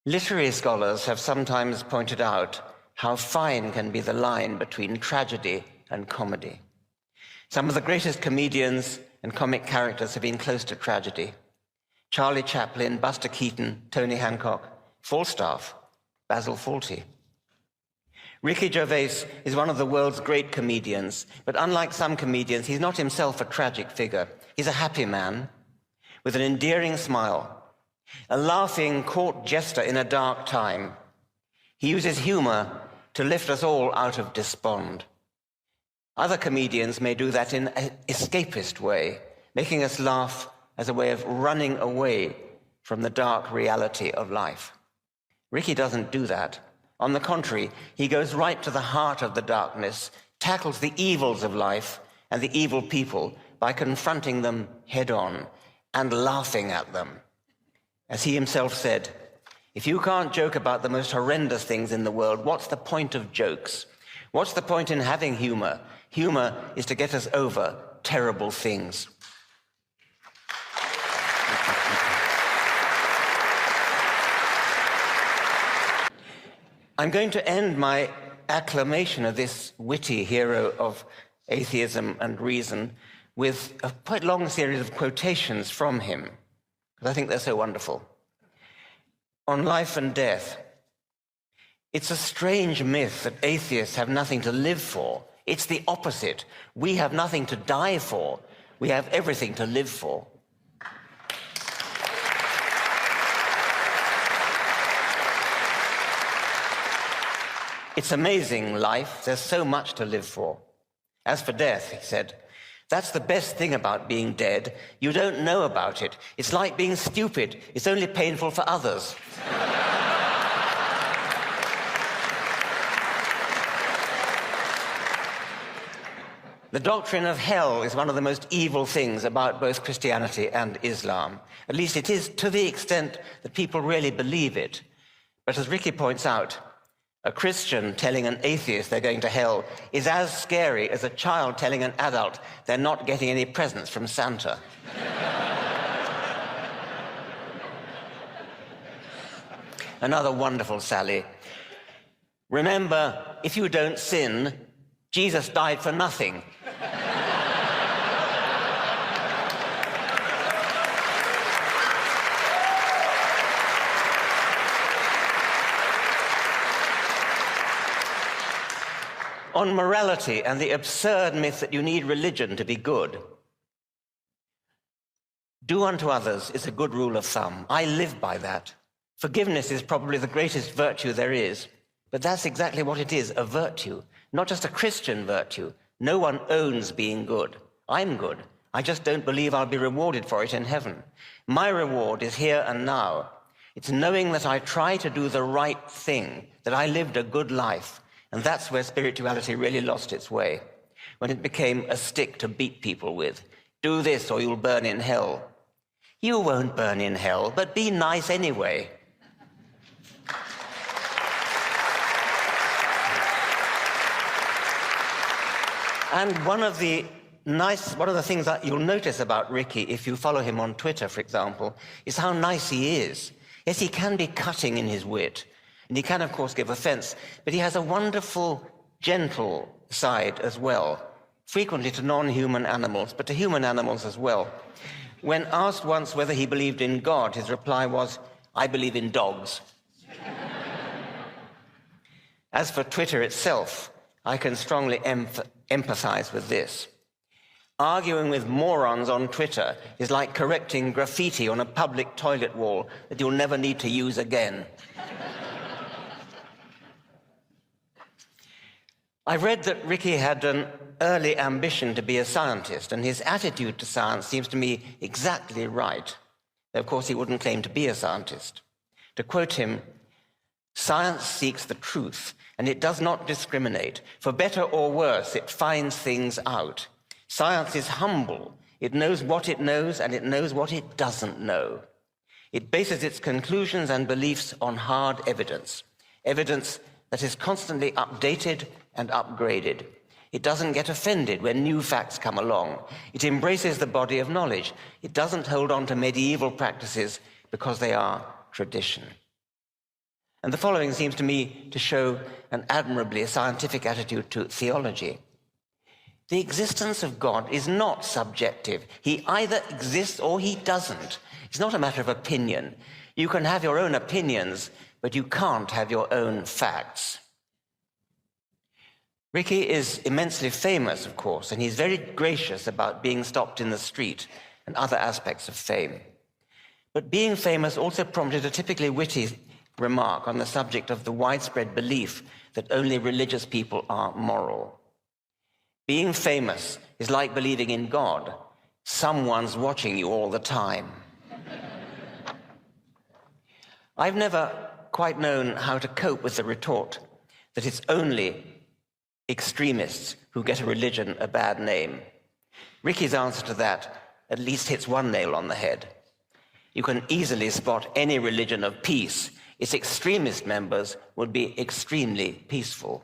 Literary scholars have sometimes pointed out how fine can be the line between tragedy and comedy. Some of the greatest comedians and comic characters have been close to tragedy. Charlie Chaplin, Buster Keaton, Tony Hancock, Falstaff, Basil Fawlty. Ricky Gervais is one of the world's great comedians, but unlike some comedians, he's not himself a tragic figure. He's a happy man with an endearing smile, a laughing court jester in a dark time. He uses humor to lift us all out of despond. Other comedians may do that in an escapist way, making us laugh as a way of running away from the dark reality of life. Ricky doesn't do that. On the contrary, he goes right to the heart of the darkness, tackles the evils of life and the evil people by confronting them head on and laughing at them. As he himself said, if you can't joke about the most horrendous things in the world, what's the point of jokes? What's the point in having humor? Humor is to get us over terrible things. I'm going to end my acclamation of this witty hero of atheism and reason with a quite long series of quotations from him, because I think they're so wonderful. On life and death, it's a strange myth that atheists have nothing to live for. It's the opposite. We have nothing to die for. We have everything to live for. It's amazing, life. There's so much to live for. As for death, he said, that's the best thing about being dead. You don't know about it. It's like being stupid. It's only painful for others. The doctrine of hell is one of the most evil things about both Christianity and Islam. At least it is to the extent that people really believe it. But as Ricky points out, a Christian telling an atheist they're going to hell is as scary as a child telling an adult they're not getting any presents from Santa. Another wonderful sally. Remember, if you don't sin, Jesus died for nothing. On morality and the absurd myth that you need religion to be good. Do unto others is a good rule of thumb. I live by that. Forgiveness is probably the greatest virtue there is, but that's exactly what it is, a virtue, not just a Christian virtue. No one owns being good. I'm good. I just don't believe I'll be rewarded for it in heaven. My reward is here and now. It's knowing that I try to do the right thing, that I lived a good life. And that's where spirituality really lost its way, when it became a stick to beat people with. Do this or you'll burn in hell. You won't burn in hell, but be nice anyway. And one of the things that you'll notice about Ricky, if you follow him on Twitter, for example, is how nice he is. Yes, he can be cutting in his wit. And he can, of course, give offense, but he has a wonderful, gentle side as well, frequently to non-human animals, but to human animals as well. When asked once whether he believed in God, his reply was, I believe in dogs. As for Twitter itself, I can strongly empathize with this. Arguing with morons on Twitter is like correcting graffiti on a public toilet wall that you'll never need to use again. I've read that Ricky had an early ambition to be a scientist, and his attitude to science seems to me exactly right. Though, of course, he wouldn't claim to be a scientist. To quote him, science seeks the truth, and it does not discriminate. For better or worse, it finds things out. Science is humble. It knows what it knows, and it knows what it doesn't know. It bases its conclusions and beliefs on hard evidence, evidence that is constantly updated and upgraded. It doesn't get offended when new facts come along. It embraces the body of knowledge. It doesn't hold on to medieval practices because they are tradition. And the following seems to me to show an admirably scientific attitude to theology. The existence of God is not subjective. He either exists or he doesn't. It's not a matter of opinion. You can have your own opinions, but you can't have your own facts. Ricky is immensely famous, of course, and he's very gracious about being stopped in the street and other aspects of fame. But being famous also prompted a typically witty remark on the subject of the widespread belief that only religious people are moral. Being famous is like believing in God. Someone's watching you all the time. I've never quite known how to cope with the retort that it's only extremists who get a religion a bad name. Ricky's answer to that at least hits one nail on the head. You can easily spot any religion of peace. Its extremist members would be extremely peaceful.